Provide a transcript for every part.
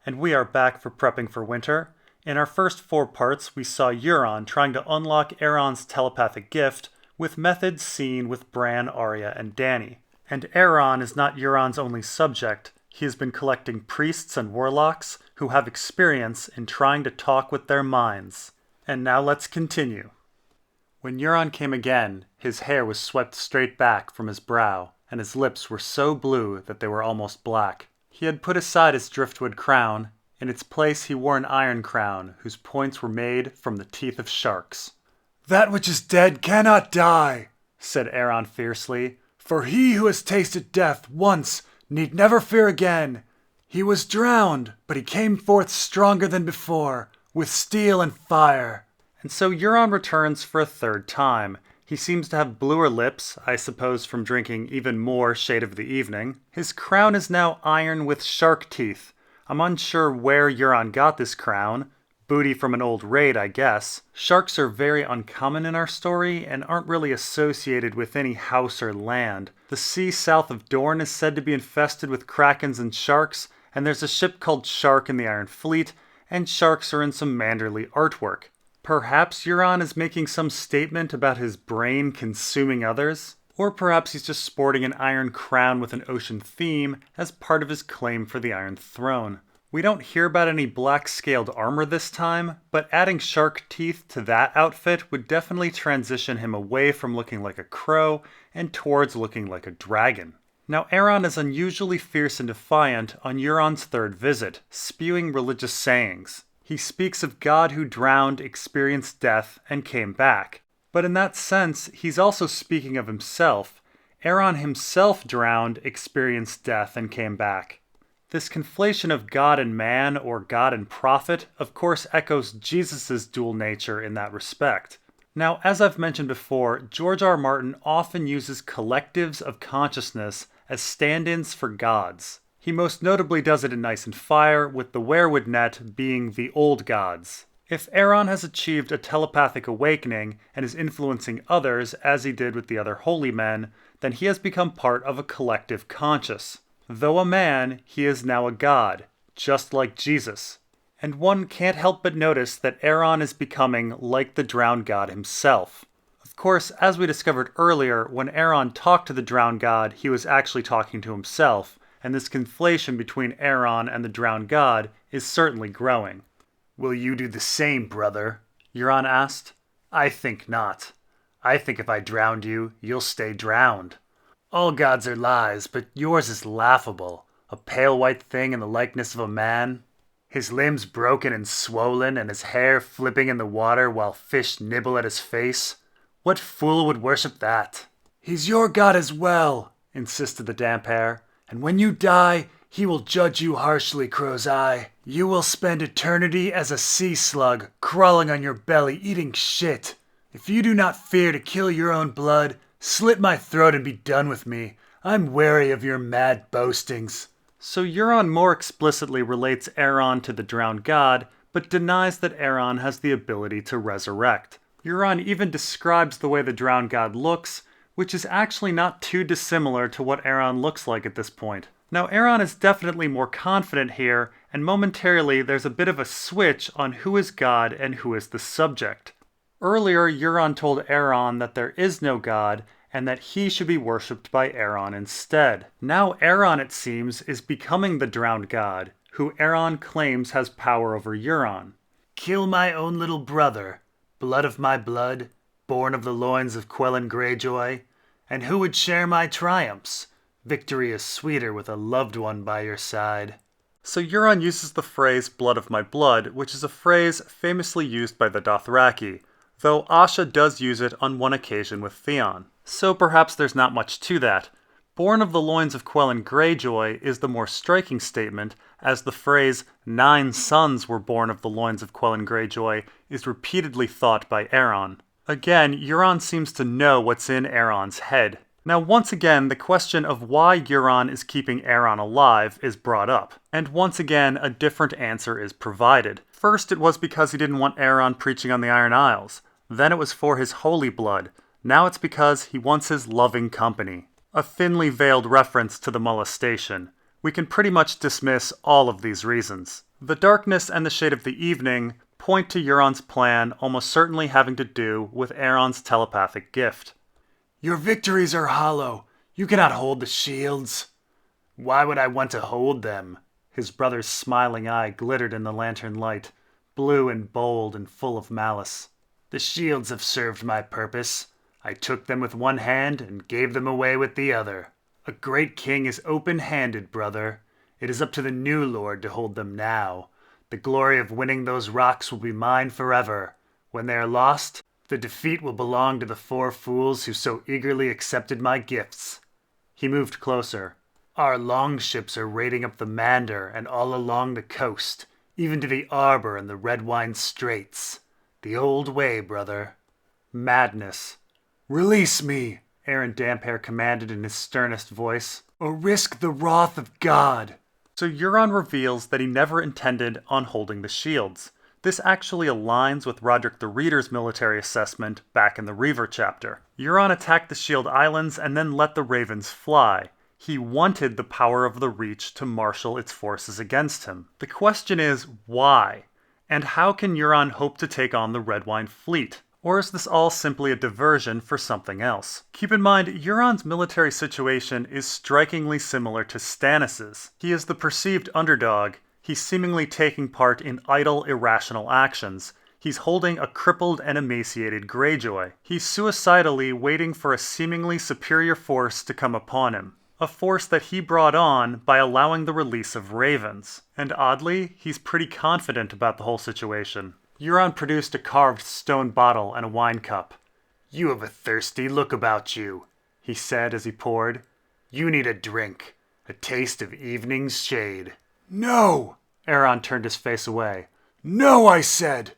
And we are back for prepping for winter. In our first 4 parts, we saw Euron trying to unlock Aeron's telepathic gift with methods seen with Bran, Arya, and Dany. And Aeron is not Euron's only subject. He has been collecting priests and warlocks who have experience in trying to talk with their minds. And now let's continue. When Euron came again, his hair was swept straight back from his brow, and his lips were so blue that they were almost black. He had put aside his driftwood crown. In its place he wore an iron crown, whose points were made from the teeth of sharks. "That which is dead cannot die," said Aeron fiercely. "For he who has tasted death once need never fear again. He was drowned, but he came forth stronger than before, with steel and fire." And so Euron returns for a 3rd time. He seems to have bluer lips, I suppose from drinking even more Shade of the Evening. His crown is now iron with shark teeth. I'm unsure where Euron got this crown. Booty from an old raid, I guess. Sharks are very uncommon in our story and aren't really associated with any house or land. The sea south of Dorne is said to be infested with krakens and sharks, and there's a ship called Shark in the Iron Fleet, and sharks are in some Manderly artwork. Perhaps Euron is making some statement about his brain consuming others? Or perhaps he's just sporting an iron crown with an ocean theme as part of his claim for the Iron Throne. We don't hear about any black-scaled armor this time, but adding shark teeth to that outfit would definitely transition him away from looking like a crow and towards looking like a dragon. Now Aeron is unusually fierce and defiant on Euron's 3rd visit, spewing religious sayings. He speaks of God who drowned, experienced death, and came back. But in that sense, he's also speaking of himself. Aeron himself drowned, experienced death, and came back. This conflation of God and man, or God and prophet, of course echoes Jesus' dual nature in that respect. Now, as I've mentioned before, George R. R. Martin often uses collectives of consciousness as stand-ins for gods. He most notably does it in Ice and Fire, with the weirwood net being the old gods. If Aeron has achieved a telepathic awakening and is influencing others, as he did with the other holy men, then he has become part of a collective conscious. Though a man, he is now a god, just like Jesus. And one can't help but notice that Aeron is becoming like the drowned god himself. Of course, as we discovered earlier, when Aeron talked to the drowned god, he was actually talking to himself, and this conflation between Aeron and the drowned god is certainly growing. "Will you do the same, brother?" Euron asked. "I think not. I think if I drowned you, you'll stay drowned. All gods are lies, but yours is laughable. A pale white thing in the likeness of a man. His limbs broken and swollen, and his hair flipping in the water while fish nibble at his face. What fool would worship that?" "He's your god as well," insisted the damp hair. "And when you die, he will judge you harshly, Crow's Eye. You will spend eternity as a sea slug, crawling on your belly, eating shit. If you do not fear to kill your own blood, slit my throat and be done with me. I'm wary of your mad boastings." So Euron more explicitly relates Aeron to the drowned god, but denies that Aeron has the ability to resurrect. Euron even describes the way the drowned god looks, which is actually not too dissimilar to what Aeron looks like at this point. Now Aeron is definitely more confident here, and momentarily there's a bit of a switch on who is God and who is the subject. Earlier, Euron told Aeron that there is no god, and that he should be worshipped by Aeron instead. Now Aeron, it seems, is becoming the drowned god, who Aeron claims has power over Euron. "Kill my own little brother, blood of my blood, born of the loins of Quelyn Greyjoy, and who would share my triumphs? Victory is sweeter with a loved one by your side." So Euron uses the phrase blood of my blood, which is a phrase famously used by the Dothraki, though Asha does use it on one occasion with Theon. So perhaps there's not much to that. Born of the loins of Quelyn Greyjoy is the more striking statement, as the phrase 9 sons were born of the loins of Quelyn Greyjoy is repeatedly thought by Aeron. Again, Euron seems to know what's in Aeron's head. Now once again, the question of why Euron is keeping Aeron alive is brought up, and once again a different answer is provided. First it was because he didn't want Aeron preaching on the Iron Isles, then it was for his holy blood, now it's because he wants his loving company. A thinly veiled reference to the molestation. We can pretty much dismiss all of these reasons. The darkness and the shade of the evening point to Euron's plan almost certainly having to do with Aeron's telepathic gift. Your victories are hollow. You cannot hold the shields. Why would I want to hold them? His brother's smiling eye glittered in the lantern light, blue and bold and full of malice. The shields have served my purpose. I took them with one hand and gave them away with the other. A great king is open-handed, brother. It is up to the new lord to hold them now. The glory of winning those rocks will be mine forever. When they are lost, the defeat will belong to the four fools who so eagerly accepted my gifts. He moved closer. Our longships are raiding up the Mander and all along the coast, even to the Arbor and the Redwine Straits. The old way, brother. Madness. Release me, Aeron Damphair commanded in his sternest voice, or risk the wrath of God. So Euron reveals that he never intended on holding the shields. This actually aligns with Roderick the Reader's military assessment back in the Reaver chapter. Euron attacked the Shield Islands and then let the Ravens fly. He wanted the power of the Reach to marshal its forces against him. The question is, why? And how can Euron hope to take on the Redwine fleet? Or is this all simply a diversion for something else? Keep in mind, Euron's military situation is strikingly similar to Stannis's. He is the perceived underdog. He's seemingly taking part in idle, irrational actions. He's holding a crippled and emaciated Greyjoy. He's suicidally waiting for a seemingly superior force to come upon him. A force that he brought on by allowing the release of ravens. And oddly, he's pretty confident about the whole situation. Euron produced a carved stone bottle and a wine cup. You have a thirsty look about you, he said as he poured. You need a drink, a taste of evening's shade. No! Aeron turned his face away. No, I said!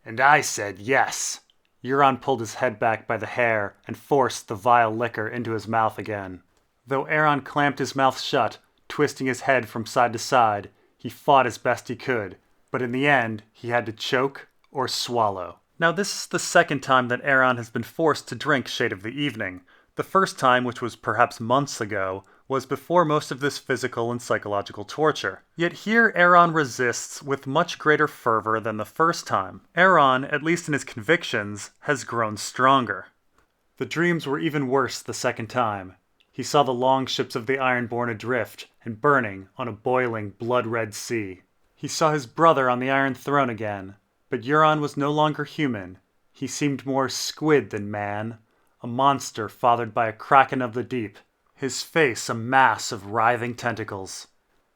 And I said yes. Euron pulled his head back by the hair and forced the vile liquor into his mouth again. Though Aeron clamped his mouth shut, twisting his head from side to side, he fought as best he could, but in the end, he had to choke or swallow. Now this is the second time that Aeron has been forced to drink Shade of the Evening. The first time, which was perhaps months ago, was before most of this physical and psychological torture. Yet here Aeron resists with much greater fervor than the first time. Aeron, at least in his convictions, has grown stronger. The dreams were even worse the second time. He saw the long ships of the Ironborn adrift and burning on a boiling, blood-red sea. He saw his brother on the Iron Throne again, but Euron was no longer human. He seemed more squid than man, a monster fathered by a kraken of the deep, his face a mass of writhing tentacles.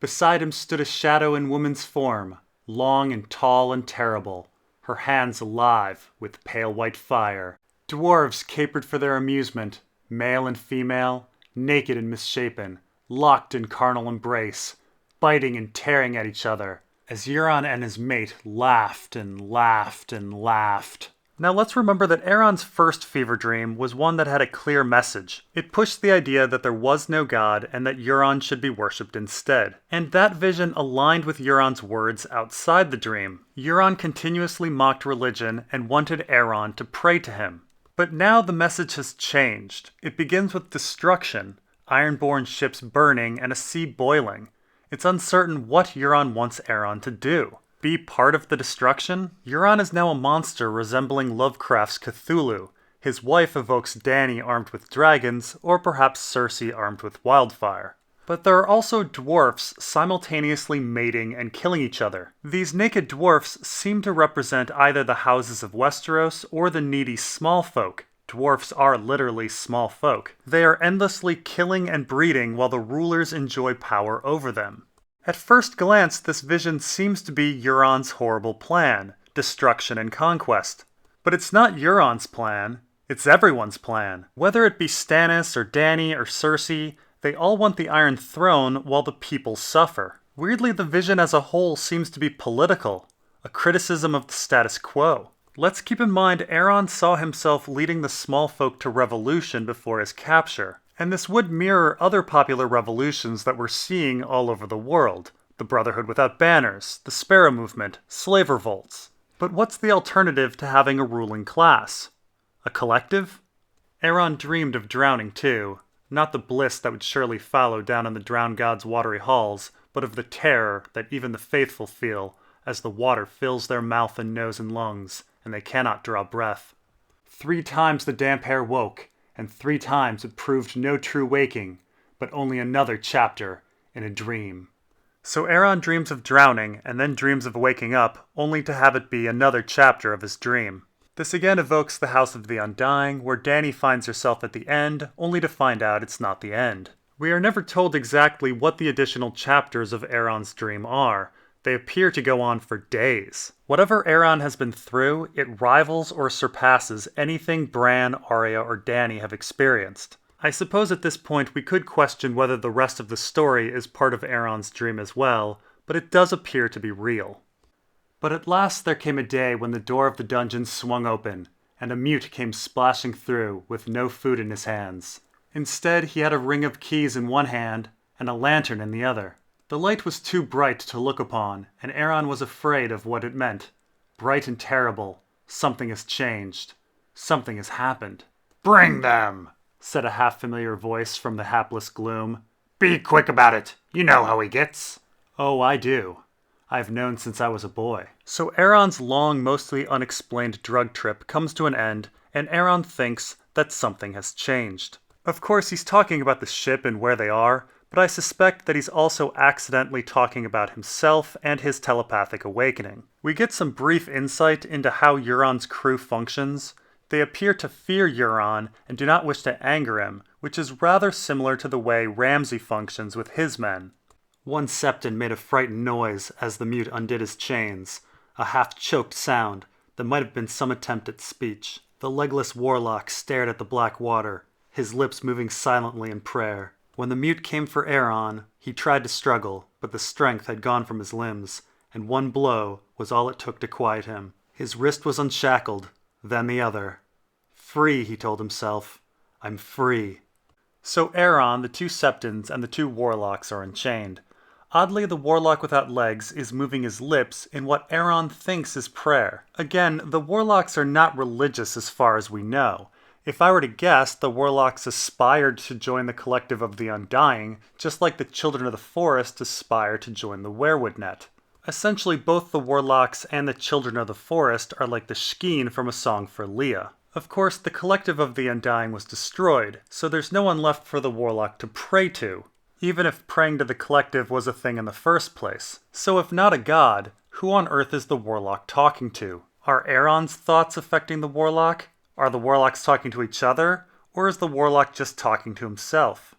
Beside him stood a shadow in woman's form, long and tall and terrible, her hands alive with pale white fire. Dwarves capered for their amusement, male and female, naked and misshapen, locked in carnal embrace, biting and tearing at each other, as Euron and his mate laughed and laughed and laughed. Now let's remember that Aeron's first fever dream was one that had a clear message. It pushed the idea that there was no god and that Euron should be worshipped instead. And that vision aligned with Euron's words outside the dream. Euron continuously mocked religion and wanted Aeron to pray to him. But now the message has changed. It begins with destruction, Ironborn ships burning and a sea boiling. It's uncertain what Euron wants Aeron to do. Be part of the destruction? Euron is now a monster resembling Lovecraft's Cthulhu. His wife evokes Dany armed with dragons, or perhaps Cersei armed with wildfire. But there are also dwarfs simultaneously mating and killing each other. These naked dwarfs seem to represent either the houses of Westeros or the needy small folk. Dwarfs are literally small folk. They are endlessly killing and breeding while the rulers enjoy power over them. At first glance, this vision seems to be Euron's horrible plan, destruction and conquest. But it's not Euron's plan, it's everyone's plan. Whether it be Stannis or Dany or Cersei, they all want the Iron Throne while the people suffer. Weirdly, the vision as a whole seems to be political, a criticism of the status quo. Let's keep in mind Aeron saw himself leading the small folk to revolution before his capture, and this would mirror other popular revolutions that we're seeing all over the world. The Brotherhood Without Banners, the Sparrow Movement, slave revolts. But what's the alternative to having a ruling class? A collective? Aeron dreamed of drowning too. Not the bliss that would surely follow down in the drowned god's watery halls, but of the terror that even the faithful feel as the water fills their mouth and nose and lungs, and they cannot draw breath. 3 times the damp air woke, and 3 times it proved no true waking, but only another chapter in a dream. So Aeron dreams of drowning, and then dreams of waking up, only to have it be another chapter of his dream. This again evokes the House of the Undying, where Dany finds herself at the end, only to find out it's not the end. We are never told exactly what the additional chapters of Aeron's dream are. They appear to go on for days. Whatever Aeron has been through, it rivals or surpasses anything Bran, Arya, or Dany have experienced. I suppose at this point we could question whether the rest of the story is part of Aeron's dream as well, but it does appear to be real. But at last there came a day when the door of the dungeon swung open, and a mute came splashing through with no food in his hands. Instead, he had a ring of keys in one hand and a lantern in the other. The light was too bright to look upon, and Aeron was afraid of what it meant. Bright and terrible, something has changed. Something has happened. "Bring them," said a half-familiar voice from the hapless gloom. "Be quick about it. You know how he gets." Oh, I do. I've known since I was a boy. So Aeron's long, mostly unexplained drug trip comes to an end, and Aeron thinks that something has changed. Of course, he's talking about the ship and where they are, but I suspect that he's also accidentally talking about himself and his telepathic awakening. We get some brief insight into how Euron's crew functions. They appear to fear Euron and do not wish to anger him, which is rather similar to the way Ramsay functions with his men. One Septon made a frightened noise as the mute undid his chains, a half-choked sound that might have been some attempt at speech. The legless warlock stared at the black water, his lips moving silently in prayer. When the mute came for Aeron, he tried to struggle, but the strength had gone from his limbs, and one blow was all it took to quiet him. His wrist was unshackled, then the other. Free, he told himself. I'm free. So Aeron, the 2 Septons, and the 2 warlocks are unchained. Oddly, the warlock without legs is moving his lips in what Aeron thinks is prayer. Again, the warlocks are not religious as far as we know. If I were to guess, the warlocks aspired to join the collective of the Undying, just like the Children of the Forest aspire to join the Werewood Net. Essentially, both the warlocks and the Children of the Forest are like the Skeen from A Song for Leah. Of course, the collective of the Undying was destroyed, so there's no one left for the warlock to pray to, even if praying to the collective was a thing in the first place. So if not a god, who on earth is the warlock talking to? Are Aeron's thoughts affecting the warlock? Are the warlocks talking to each other? Or is the warlock just talking to himself?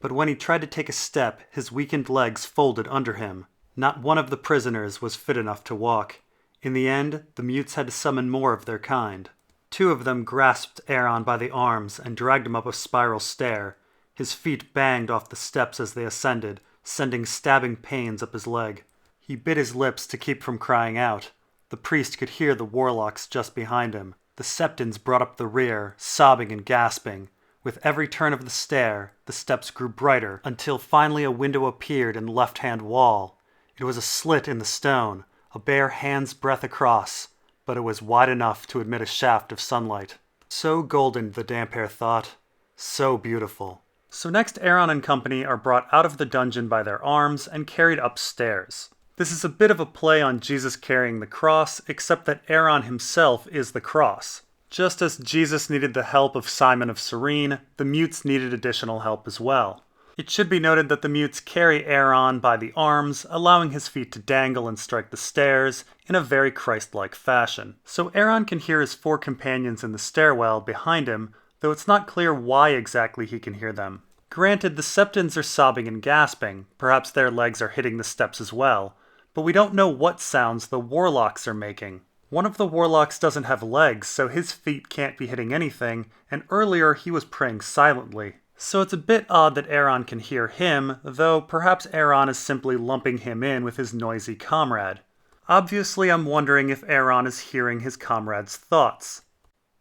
But when he tried to take a step, his weakened legs folded under him. Not one of the prisoners was fit enough to walk. In the end, the mutes had to summon more of their kind. 2 of them grasped Aeron by the arms and dragged him up a spiral stair. His feet banged off the steps as they ascended, sending stabbing pains up his leg. He bit his lips to keep from crying out. The priest could hear the warlocks just behind him. The Septons brought up the rear, sobbing and gasping. With every turn of the stair, the steps grew brighter, until finally a window appeared in the left-hand wall. It was a slit in the stone, a bare hand's breadth across, but it was wide enough to admit a shaft of sunlight. So golden, the damp air thought. So beautiful. So next, Aeron and company are brought out of the dungeon by their arms and carried upstairs. This is a bit of a play on Jesus carrying the cross, except that Aeron himself is the cross. Just as Jesus needed the help of Simon of Cyrene, the mutes needed additional help as well. It should be noted that the mutes carry Aeron by the arms, allowing his feet to dangle and strike the stairs in a very Christ-like fashion. So Aeron can hear his 4 companions in the stairwell behind him, though it's not clear why exactly he can hear them. Granted, the Septons are sobbing and gasping, perhaps their legs are hitting the steps as well, but we don't know what sounds the warlocks are making. One of the warlocks doesn't have legs, so his feet can't be hitting anything, and earlier he was praying silently. So it's a bit odd that Aeron can hear him, though perhaps Aeron is simply lumping him in with his noisy comrade. Obviously, I'm wondering if Aeron is hearing his comrade's thoughts.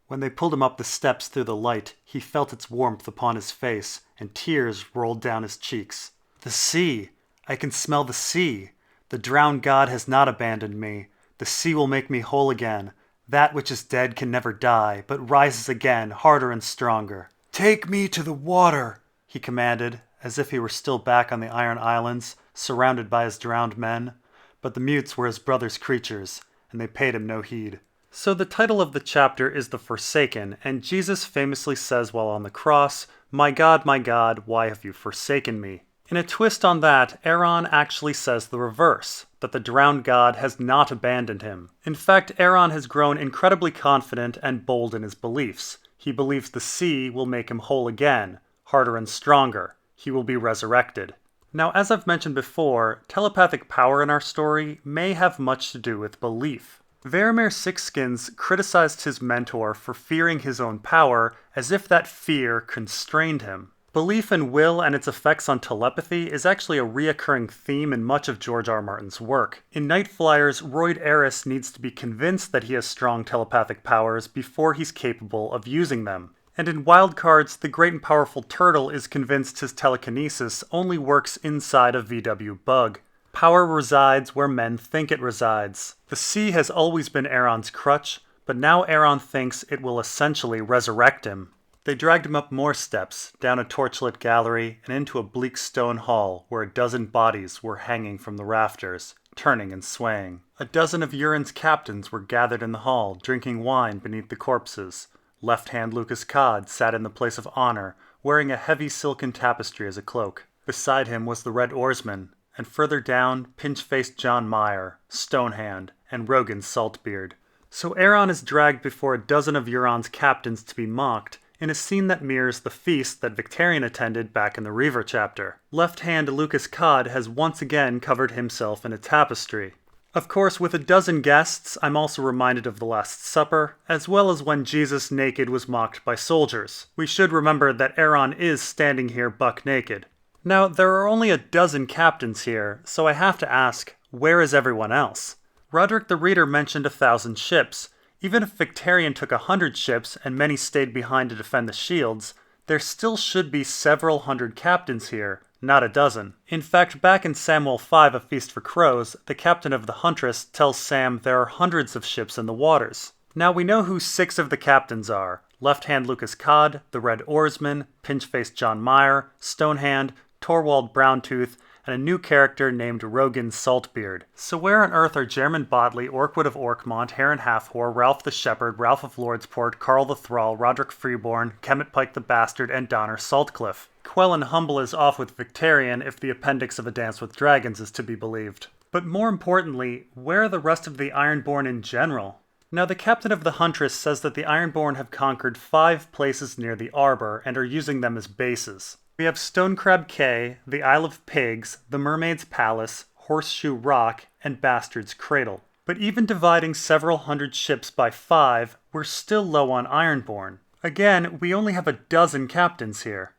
When they pulled him up the steps through the light, he felt its warmth upon his face, and tears rolled down his cheeks. The sea! I can smell the sea! The drowned god has not abandoned me. The sea will make me whole again. That which is dead can never die, but rises again, harder and stronger. "Take me to the water," he commanded, as if he were still back on the Iron Islands, surrounded by his drowned men, but the mutes were his brother's creatures, and they paid him no heed. So the title of the chapter is The Forsaken, and Jesus famously says while on the cross, my God, why have you forsaken me?" In a twist on that, Aeron actually says the reverse, that the drowned god has not abandoned him. In fact, Aeron has grown incredibly confident and bold in his beliefs. He believes the sea will make him whole again, harder and stronger. He will be resurrected. Now, as I've mentioned before, telepathic power in our story may have much to do with belief. Varamir Sixskins criticized his mentor for fearing his own power as if that fear constrained him. Belief in will and its effects on telepathy is actually a reoccurring theme in much of George R. R. Martin's work. In Night Flyers, Royd Eris needs to be convinced that he has strong telepathic powers before he's capable of using them. And in Wildcards, the great and powerful turtle is convinced his telekinesis only works inside a VW bug. Power resides where men think it resides. The sea has always been Aeron's crutch, but now Aeron thinks it will essentially resurrect him. They dragged him up more steps, down a torchlit gallery, and into a bleak stone hall where a dozen bodies were hanging from the rafters, turning and swaying. A dozen of Euron's captains were gathered in the hall, drinking wine beneath the corpses. Left-hand Lucas Codd sat in the place of honor, wearing a heavy silken tapestry as a cloak. Beside him was the Red Oarsman, and further down, pinch-faced John Meyer, Stonehand, and Rogan Saltbeard. So Aeron is dragged before a dozen of Euron's captains to be mocked, in a scene that mirrors the feast that Victarion attended back in the Reaver chapter. Left-hand Lucas Codd has once again covered himself in a tapestry. Of course, with a dozen guests, I'm also reminded of the Last Supper, as well as when Jesus naked was mocked by soldiers. We should remember that Aeron is standing here buck naked. Now, there are only a dozen captains here, so I have to ask, where is everyone else? Roderick the Reader mentioned 1,000 ships. Even if Victarion took 100 ships and many stayed behind to defend the shields, there still should be several hundred captains here, not a dozen. In fact, back in Samwell 5, A Feast for Crows, the captain of the Huntress tells Sam there are hundreds of ships in the waters. Now we know who 6 of the captains are. Left-hand Lucas Codd, the Red Oarsman, Pinch-faced John Meyer, Stonehand, Torwald Browntooth, and a new character named Rogan Saltbeard. So where on earth are Jermyn Botley, Orkwood of Orkmont, Heron Halfwhore, Ralph the Shepherd, Ralph of Lordsport, Carl the Thrall, Roderick Freeborn, Kemet Pike the Bastard, and Donner Saltcliffe? Quelyn Humble is off with Victarion if the appendix of A Dance with Dragons is to be believed. But more importantly, where are the rest of the Ironborn in general? Now, the captain of the Huntress says that the Ironborn have conquered 5 places near the Arbor and are using them as bases. We have Stonecrab Cay, the Isle of Pigs, the Mermaid's Palace, Horseshoe Rock, and Bastard's Cradle. But even dividing several hundred ships by 5, we're still low on Ironborn. Again, we only have a dozen captains here.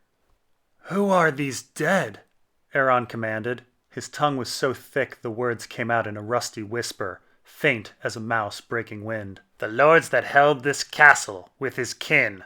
"Who are these dead?" Aeron commanded. His tongue was so thick the words came out in a rusty whisper, faint as a mouse breaking wind. "The lords that held this castle, with his kin."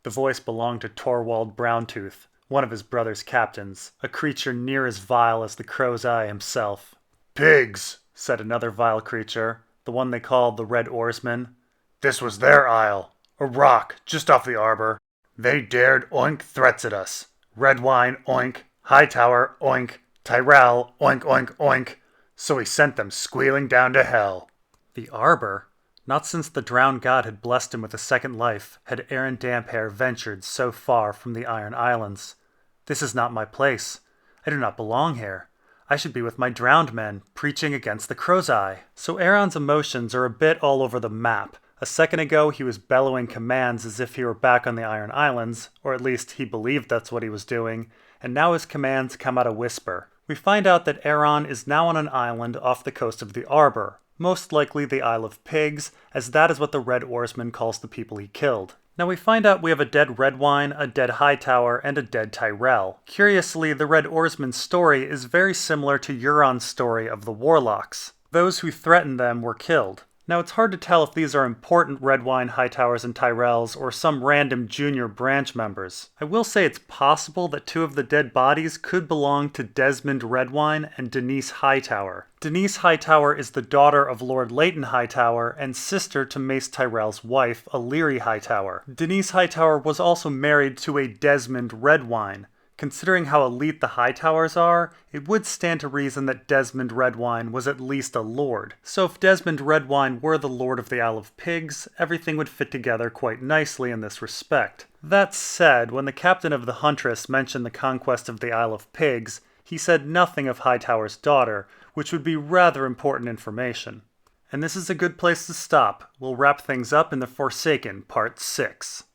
The voice belonged to Torwald Browntooth, one of his brother's captains, a creature near as vile as the Crow's Eye himself. "Pigs," said another vile creature, the one they called the Red Oarsman. "This was their isle, a rock just off the Arbor. They dared oink threats at us. Redwine, oink. Hightower, oink. Tyrell, oink, oink, oink. So he sent them squealing down to hell." The Arbor? Not since the drowned god had blessed him with a second life had Aaron Damphair ventured so far from the Iron Islands. "This is not my place. I do not belong here. I should be with my drowned men, preaching against the Crow's Eye." So Aeron's emotions are a bit all over the map. A second ago he was bellowing commands as if he were back on the Iron Islands, or at least he believed that's what he was doing, and now his commands come out a whisper. We find out that Aeron is now on an island off the coast of the Arbor, most likely the Isle of Pigs, as that is what the Red Oarsman calls the people he killed. Now we find out we have a dead Redwine, a dead Hightower, and a dead Tyrell. Curiously, the Red Oarsman's story is very similar to Euron's story of the Warlocks. Those who threatened them were killed. Now it's hard to tell if these are important Redwine, Hightowers, and Tyrells, or some random junior branch members. I will say it's possible that 2 of the dead bodies could belong to Desmond Redwine and Denise Hightower. Denise Hightower is the daughter of Lord Leighton Hightower and sister to Mace Tyrell's wife, Illyri Hightower. Denise Hightower was also married to a Desmond Redwine. Considering how elite the Hightowers are, it would stand to reason that Desmond Redwine was at least a lord. So if Desmond Redwine were the Lord of the Isle of Pigs, everything would fit together quite nicely in this respect. That said, when the captain of the Huntress mentioned the conquest of the Isle of Pigs, he said nothing of Hightower's daughter, which would be rather important information. And this is a good place to stop. We'll wrap things up in the Forsaken Part 6.